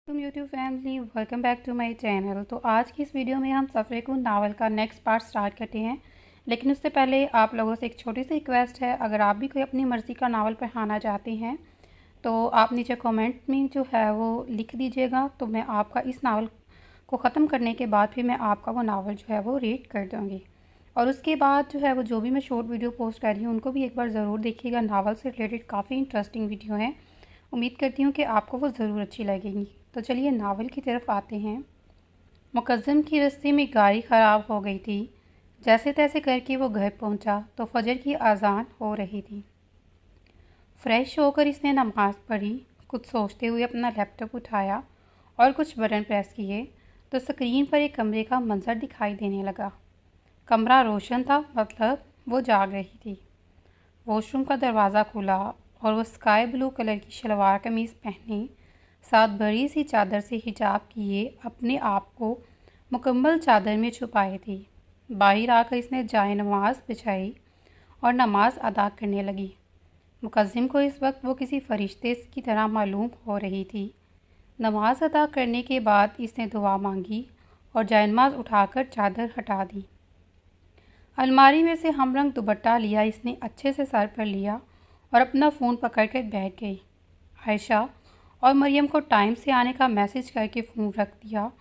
तुम YouTube family welcome back to my channel. तो आज की इस वीडियो में हम सफ़रेकुन नावल का नेक्स्ट पार्ट स्टार्ट करते हैं। लेकिन उससे पहले आप लोगों से एक छोटी सी रिक्वेस्ट है, अगर आप भी कोई अपनी मर्ज़ी का नावल पढ़ाना चाहते हैं तो आप नीचे कमेंट में जो है वो लिख दीजिएगा। तो मैं आपका इस नावल को ख़त्म करने के बाद फिर मैं आपका वो नावल जो है वो रीड कर दूँगी। और उसके बाद जो है वो जो भी मैं शॉर्ट वीडियो पोस्ट कर रही हूँ उनको भी एक बार ज़रूर देखिएगा। नावल से रिलेटेड काफ़ी इंटरेस्टिंग वीडियो हैं, उम्मीद करती हूँ कि आपको वो ज़रूर अच्छी लगेंगी। तो चलिए नावल की तरफ आते हैं। मुकद्दम की रास्ते में गाड़ी ख़राब हो गई थी। जैसे तैसे करके वो घर पहुँचा तो फजर की अजान हो रही थी। फ्रेश होकर इसने नमाज़ पढ़ी। कुछ सोचते हुए अपना लैपटॉप उठाया और कुछ बटन प्रेस किए तो स्क्रीन पर एक कमरे का मंजर दिखाई देने लगा। कमरा रोशन था, मतलब वो जाग रही थी। वॉशरूम का दरवाज़ा खुला और वो स्काई ब्लू कलर की शलवार कमीज़ पहने साथ बड़ी सी चादर से हिजाब किए अपने आप को मुकम्मल चादर में छुपाई थी। बाहर आकर इसने जाए नमाज बिछाई और नमाज अदा करने लगी। मुकद्दम को इस वक्त वो किसी फरिश्ते की तरह मालूम हो रही थी। नमाज अदा करने के बाद इसने दुआ मांगी और जायनमाज उठाकर चादर हटा दी। अलमारी में से हमरंग दुपट्टा लिया इसने अच्छे से सर पर लिया और अपना फ़ोन पकड़कर बैठ गई। आयशा और मरियम को टाइम से आने का मैसेज करके फ़ोन रख दिया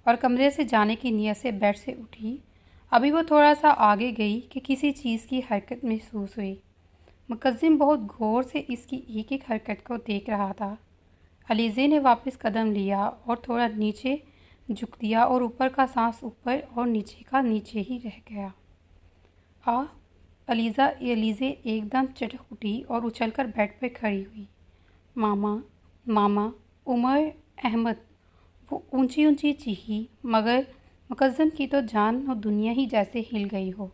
और कमरे से जाने की नीयत से बेड से उठी। अभी वो थोड़ा सा आगे गई कि किसी चीज़ की हरकत महसूस हुई। मुकद्दम बहुत गौर से इसकी एक एक हरकत को देख रहा था। अलीज़े ने वापस कदम लिया और थोड़ा नीचे झुक दिया और ऊपर का सांस ऊपर और नीचे का नीचे ही रह गया। अलीज़े एकदम चटक उठी और उछलकर बेड पर खड़ी हुई। मामा मामा, उमर अहमद, वो ऊंची ऊंची चीखी, मगर मुकद्दम की तो जान और दुनिया ही जैसे हिल गई हो।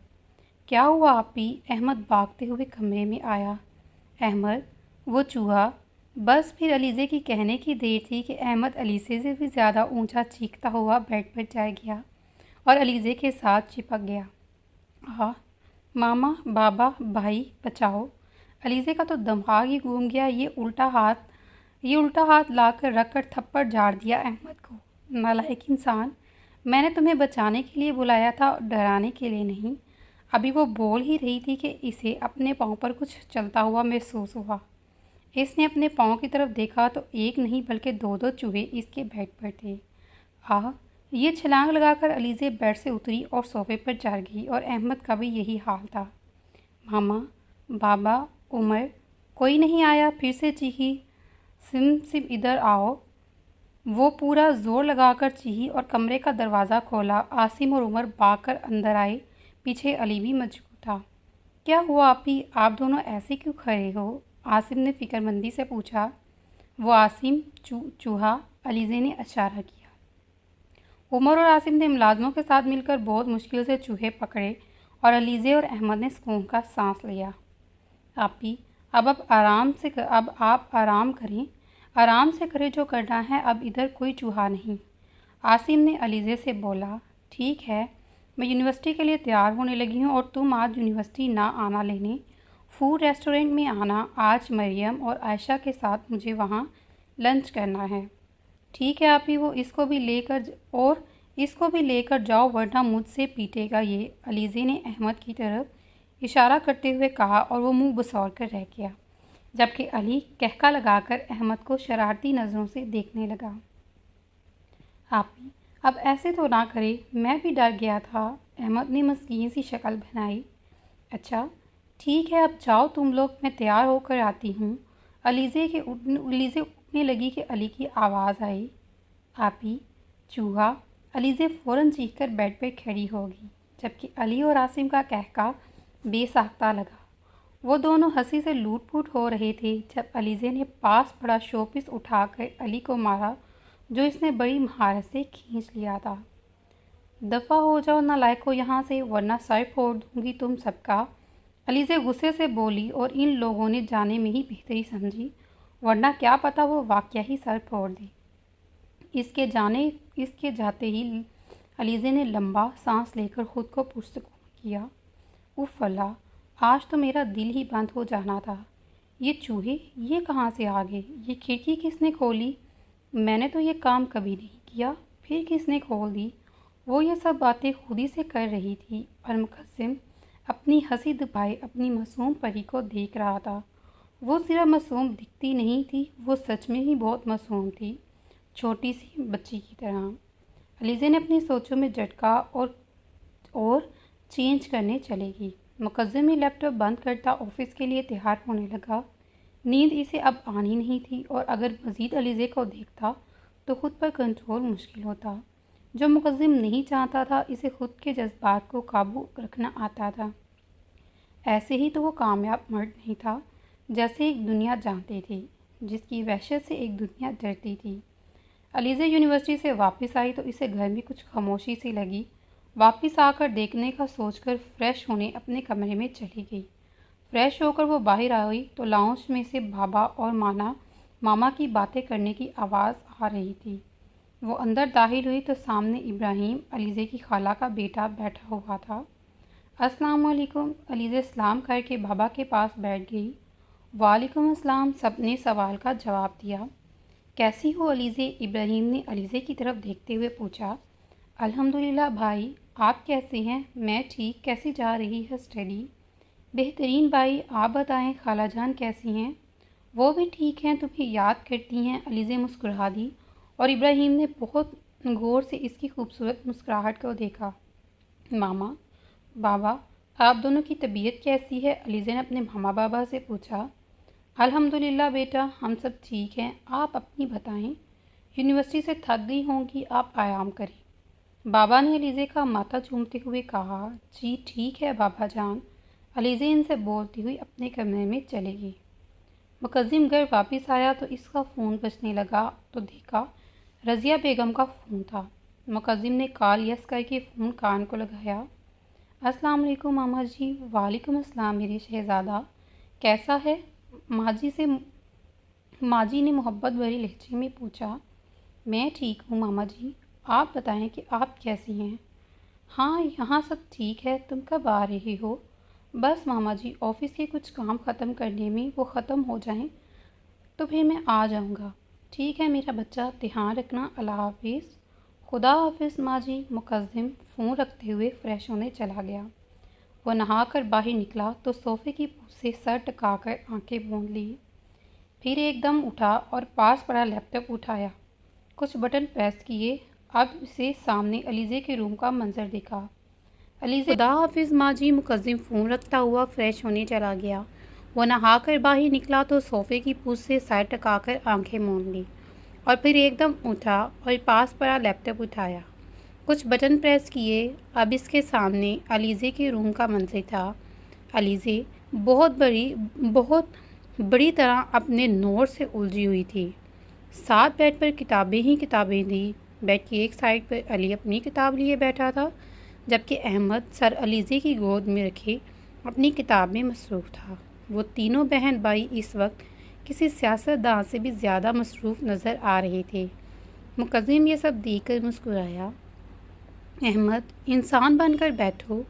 क्या हुआ आपी? अहमद भागते हुए कमरे में आया। अहमद, वो चूहा। बस फिर अलीज़े की कहने की देर थी कि अहमद अलीज़े से भी ज़्यादा ऊंचा चीखता हुआ बेड पर जा गया और अलीज़े के साथ चिपक गया। मामा, बाबा, भाई, बचाओ। अलीज़े का तो दिमाग ही घूम गया। ये उल्टा हाथ लाकर रखकर थप्पड़ झाड़ दिया अहमद को। नालायक इंसान, मैंने तुम्हें बचाने के लिए बुलाया था, डराने के लिए नहीं। अभी वो बोल ही रही थी कि इसे अपने पाँव पर कुछ चलता हुआ महसूस हुआ। इसने अपने पाँव की तरफ देखा तो एक नहीं बल्कि दो दो चूहे इसके बेड पर थे। ये छलांग लगाकर अलीज़े बेड से उतरी और सोफे पर चढ़ गई और अहमद का भी यही हाल था। मामा, बाबा, उमर, कोई नहीं आया? फिर से चीखी। सिम इधर आओ। वो पूरा जोर लगाकर चीखी और कमरे का दरवाज़ा खोला। आसिम और उमर भागकर अंदर आए। पीछे अली भी मौजूद था। क्या हुआ आपी? आप दोनों ऐसे क्यों खड़े हो? आसिम ने फिक्रमंदी से पूछा। वो आसिम चूहा, अलीज़े ने इशारा किया। उमर और आसिम ने मुलाजमों के साथ मिलकर बहुत मुश्किल से चूहे पकड़े और अलीज़े और अहमद ने सुकून का सांस लिया। आपी, अब आप आराम करें। आराम से करें जो करना है, अब इधर कोई चूहा नहीं। आसिम ने अलीज़े से बोला। ठीक है, मैं यूनिवर्सिटी के लिए तैयार होने लगी हूँ और तुम आज यूनिवर्सिटी ना आना लेने, फूड रेस्टोरेंट में आना। आज मरियम और आयशा के साथ मुझे वहाँ लंच करना है। ठीक है आपी, इसको भी लेकर जाओ वरना मुझसे पीटेगा ये, अलीज़े ने अहमद की तरफ इशारा करते हुए कहा और वो मुंह बसौर कर रह गया, जबकि अली कहका लगाकर अहमद को शरारती नज़रों से देखने लगा। आपी, अब ऐसे तो ना करे, मैं भी डर गया था। अहमद ने मस्कीन सी शक्ल बनाई। अच्छा ठीक है, अब जाओ तुम लोग, मैं तैयार होकर आती हूँ। अलीज़े उठने लगी कि अली की आवाज़ आई। आपी, चूहा। अलीज़े फ़ौरन चीखकर बेड पर खड़ी हो गई, जबकि अली और आसिम का कहका बेसाख्ता लगा। वो दोनों हंसी से लूट-पुट हो रहे थे जब अलीज़े ने पास पड़ा शोपीस उठाकर अली को मारा, जो इसने बड़ी महारत से खींच लिया था। दफ़ा हो जाओ नालायकों यहाँ से, वरना सर फोड़ दूंगी तुम सबका, अलीज़े गुस्से से बोली और इन लोगों ने जाने में ही बेहतरी समझी, वरना क्या पता वो वाकया ही सर फोड़ दे। इसके जाते ही अलीज़े ने लंबा सांस लेकर खुद को पुरसुकून किया। उफ़ अल्लाह, आज तो मेरा दिल ही बंद हो जाना था। ये चूहे ये कहाँ से आ गए? ये खिड़की किसने खोली? میں نے تو یہ کام کبھی نہیں کیا، پھر کس نے کھول دی؟ وہ یہ سب باتیں خود ہی سے کر رہی تھی اور مقسم اپنی ہنسی دبائے اپنی معصوم پری کو دیکھ رہا تھا۔ وہ صرف معصوم دکھتی نہیں تھی، وہ سچ میں ہی بہت معصوم تھی، چھوٹی سی بچی کی طرح۔ علیزہ نے اپنی سوچوں میں جھٹکا اور چینج کرنے چلے گی۔ مقدم میں لیپ ٹاپ بند کرتا آفس کے لیے تیار ہونے لگا۔ نیند اسے اب آنی نہیں تھی اور اگر مزید علیزہ کو دیکھتا تو خود پر کنٹرول مشکل ہوتا۔ جو مقدم نہیں چاہتا تھا، اسے خود کے جذبات کو قابو رکھنا آتا تھا۔ ایسے ہی تو وہ کامیاب مرد نہیں تھا، جیسے ایک دنیا جانتے تھے، جس کی وحشت سے ایک دنیا ڈرتی تھی۔ علیزہ یونیورسٹی سے واپس آئی تو اسے گھر میں کچھ خاموشی سی لگی۔ واپس آ کر دیکھنے کا سوچ کر فریش ہونے اپنے کمرے میں چلی گئی۔ فریش ہو کر وہ باہر آئی تو لاؤنج میں سے بابا اور ماما کی باتیں کرنے کی آواز آ رہی تھی۔ وہ اندر داخل ہوئی تو سامنے ابراہیم، علیزہ کی خالہ کا بیٹا، بیٹھا ہوا تھا۔ السلام علیکم، علیزہ سلام کر کے بابا کے پاس بیٹھ گئی۔ وعلیکم السلام، سب نے سوال کا جواب دیا۔ کیسی ہو علیزہ؟ ابراہیم نے علیزہ کی طرف دیکھتے ہوئے پوچھا۔ الحمدللہ بھائی، آپ کیسے ہیں؟ میں ٹھیک، کیسی جا رہی ہے اسٹڈی؟ بہترین بھائی، آپ بتائیں خالہ جان کیسی ہیں؟ وہ بھی ٹھیک ہیں، تمہیں یاد کرتی ہیں، علیزہ مسکرا دی اور ابراہیم نے بہت غور سے اس کی خوبصورت مسکراہٹ کو دیکھا۔ ماما، بابا، آپ دونوں کی طبیعت کیسی ہے؟ علیزہ نے اپنے ماما بابا سے پوچھا۔ الحمدللہ بیٹا، ہم سب ٹھیک ہیں، آپ اپنی بتائیں۔ یونیورسٹی سے تھک گئی ہوں گی، آپ آرام کریں۔ بابا نے علیزہ کا ماتھا چومتے ہوئے کہا۔ جی ٹھیک ہے بابا جان، علیزہ ان سے بولتی ہوئی اپنے کمرے میں چلے گئی۔ مقدم گھر واپس آیا تو اس کا فون بجنے لگا تو دیکھا رضیہ بیگم کا فون تھا۔ مقدم نے کال یس کر کے فون کان کو لگایا۔ السلام علیکم ماما جی۔ وعلیکم السلام میرے شہزادہ، کیسا ہے؟ ماجی نے محبت بھری لہجے میں پوچھا۔ میں ٹھیک ہوں ماما جی، آپ بتائیں کہ آپ کیسی ہیں؟ ہاں یہاں سب ٹھیک ہے، تم کب آ رہے ہو؟ بس ماما جی، آفس کے کچھ کام ختم کرنے میں، وہ ختم ہو جائیں تو پھر میں آ جاؤں گا۔ ٹھیک ہے میرا بچہ، دھیان رکھنا، اللہ حافظ۔ خدا حافظ ماں جی۔ مقدم فون رکھتے ہوئے فریش ہونے چلا گیا۔ وہ نہا کر باہر نکلا تو صوفے کی پوچھ سے سر ٹکا کر آنکھیں بوند لی، پھر ایک دم اٹھا اور پاس پڑا لیپ ٹاپ اٹھایا، کچھ بٹن پریس کیے۔ اب اسے سامنے علیزہ کے روم کا منظر دکھا۔ علیزہ، خدا حافظ ماں جی۔ مقدم فون رکھتا ہوا فریش ہونے چلا گیا۔ وہ نہا کر باہر نکلا تو صوفے کی پوچھ سے سر ٹکا کر آنکھیں موند لی اور پھر ایک دم اٹھا اور پاس پڑا لیپ ٹاپ اٹھایا، کچھ بٹن پریس کیے۔ اب اس کے سامنے علیزہ کے روم کا منظر تھا۔ علیزہ بہت بڑی طرح اپنے نوٹ سے الجھی ہوئی تھی۔ ساتھ بیڈ پر کتابیں ہی کتابیں تھیں۔ بیڈ کی ایک سائڈ پر علی اپنی کتاب لیے بیٹھا تھا، جبکہ احمد سر علیزہ کی گود میں رکھے اپنی کتاب میں مصروف تھا۔ وہ تینوں بہن بھائی اس وقت کسی سیاست داں سے بھی زیادہ مصروف نظر آ رہے تھے۔ مقدم یہ سب دیکھ کر مسکرایا۔ احمد، انسان بن کر بیٹھو،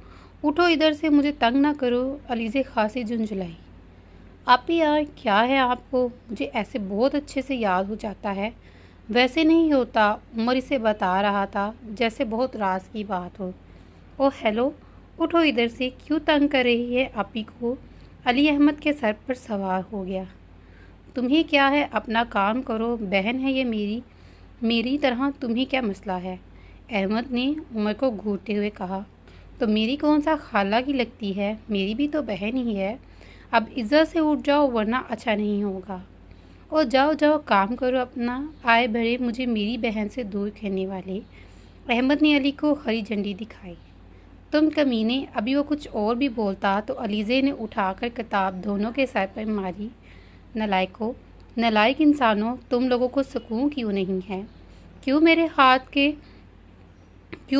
اٹھو ادھر سے، مجھے تنگ نہ کرو۔ علیزہ خاصی جھنجھلائی۔ آپی یار کیا ہے آپ کو؟ مجھے ایسے بہت اچھے سے یاد ہو جاتا ہے۔ ویسے نہیں ہوتا، عمر اسے بتا رہا تھا جیسے بہت راز کی بات ہو۔ او ہیلو، اٹھو ادھر سے، کیوں تنگ کر رہی ہے آپی کو؟ علی احمد کے سر پر سوار ہو گیا۔ تمہیں کیا ہے، اپنا کام کرو، بہن ہے یہ میری طرح، تمہیں کیا مسئلہ ہے؟ احمد نے عمر کو گھورتے ہوئے کہا۔ تو میری کون سا خالہ کی لگتی ہے، میری بھی تو بہن ہی ہے۔ اب عزت سے اٹھ جاؤ ورنہ اچھا نہیں ہوگا۔ اور جاؤ کام کرو اپنا، آئے بھرے مجھے میری بہن سے دور کرنے والے۔ احمد نے علی کو ہری جھنڈی دکھائی۔ تم کمینے، ابھی وہ کچھ اور بھی بولتا تو علیزہ نے اٹھا کر کتاب دونوں کے سر پر ماری۔ نالائق انسانوں، تم لوگوں کو سکون کیوں نہیں ہے؟ کیوں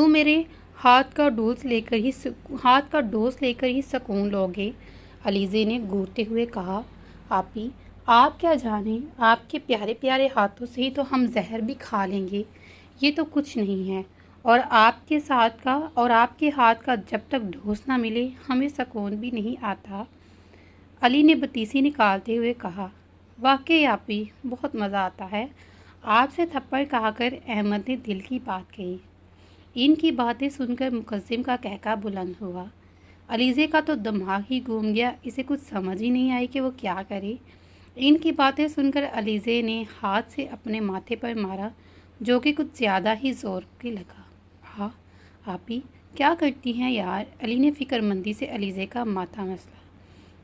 میرے ہاتھ کا ڈوز لے کر ہی سکون لوگے؟ علیزہ نے گھورتے ہوئے کہا۔ آپی، آپ کیا جانیں، آپ کے پیارے پیارے ہاتھوں سے ہی تو ہم زہر بھی کھا لیں گے، یہ تو کچھ نہیں ہے، اور آپ کے ہاتھ کا جب تک ڈوز نہ ملے ہمیں سکون بھی نہیں آتا۔ علی نے بتیسی نکالتے ہوئے کہا۔ واقعی آپی، بہت مزہ آتا ہے، आप से थप्पड़ खाकर अहमद ने दिल की बात कही। इनकी बातें सुनकर मुकद्दिम का कहका बुलंद हुआ। अलीज़े का तो दिमाग ही घूम गया, इसे कुछ समझ ही नहीं आई कि वो क्या करे। इनकी बातें सुनकर अलीज़े ने हाथ से अपने माथे पर मारा, जो कि कुछ ज़्यादा ही ज़ोर के लगा। हाँ आप ही क्या करती हैं यार? अली ने फ़िक्रमंदी से अलीज़े का माथा मसला।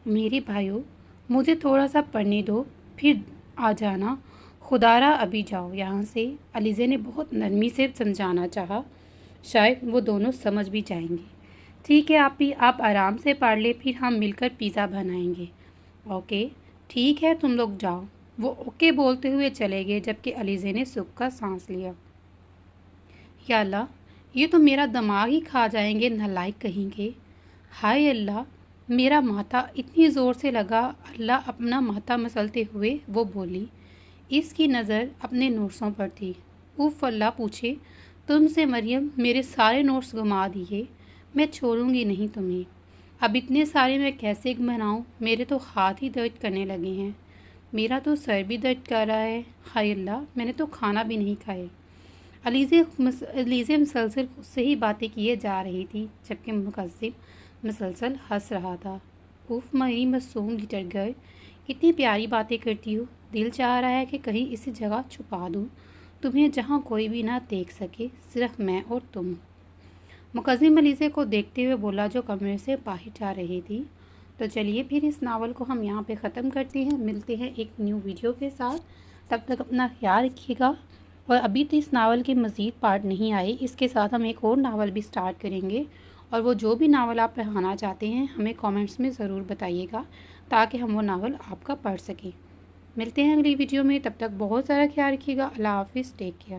मेरे भाइयों, मुझे थोड़ा सा पढ़ने दो, फिर आ जाना, खुदारा अभी जाओ यहाँ से। अलीज़े ने बहुत नरमी से समझाना चाहा, शायद वो दोनों समझ भी जाएंगे। ठीक है आप ही, आप आराम से पढ़ ले, फिर हम मिलकर पिज़्ज़ा बनाएंगे। ओके ठीक है, तुम लोग जाओ। वो ओके बोलते हुए चले गए, जबकि अलीज़े ने सुख का सांस लिया। या अल्लाह, ये तो मेरा दिमाग ही खा जाएंगे, नालायक कहेंगे। हाय अल्लाह, मेरा माथा इतनी ज़ोर से लगा। अल्लाह अपना माथा मसलते हुए वो बोली। इसकी नज़र अपने नोट्सों पर थी। उफ़ अल्लाह पूछे, तुमसे मरियम मेरे सारे नोट्स घुमा दिए, मैं छोड़ूंगी नहीं तुम्हें। अब इतने सारे मैं कैसे बनाऊं? मेरे तो हाथ ही दर्द करने लगे हैं, मेरा तो सर भी दर्द कर रहा है। हाय अल्लाह, मैंने तो खाना भी नहीं खाए। अलीज़े मुसलसल खुद से ही बातें किए जा रही थी, जबकि मुकद्दिम मुसलसल हंस रहा था। उफ़ मेरी मासूम लिटिल गर्ल, कितनी प्यारी बातें करती हो। दिल चाह रहा है कि कहीं इसी जगह छुपा दूँ तुम्हें, जहाँ कोई भी ना देख सके, सिर्फ मैं और तुम। मुकद्दिम अलीज़े को देखते हुए बोला, जो कमरे से बाहर जा रही थी। तो चलिए फिर इस नावल को हम यहाँ पे ख़त्म करते हैं, मिलते हैं एक न्यू वीडियो के साथ। तब तक अपना ख्याल रखिएगा। और अभी तो इस नावल के मज़ीद पार्ट नहीं आए, इसके साथ हम एक और नावल भी स्टार्ट करेंगे। और वो जो भी नावल आप पढ़ाना चाहते हैं हमें कमेंट्स में ज़रूर बताइएगा, ताकि हम वो नावल आपका पढ़ सकें। मिलते हैं अगली वीडियो में, तब तक बहुत सारा ख्याल रखिएगा। अल्लाह हाफिज़, टेक केयर।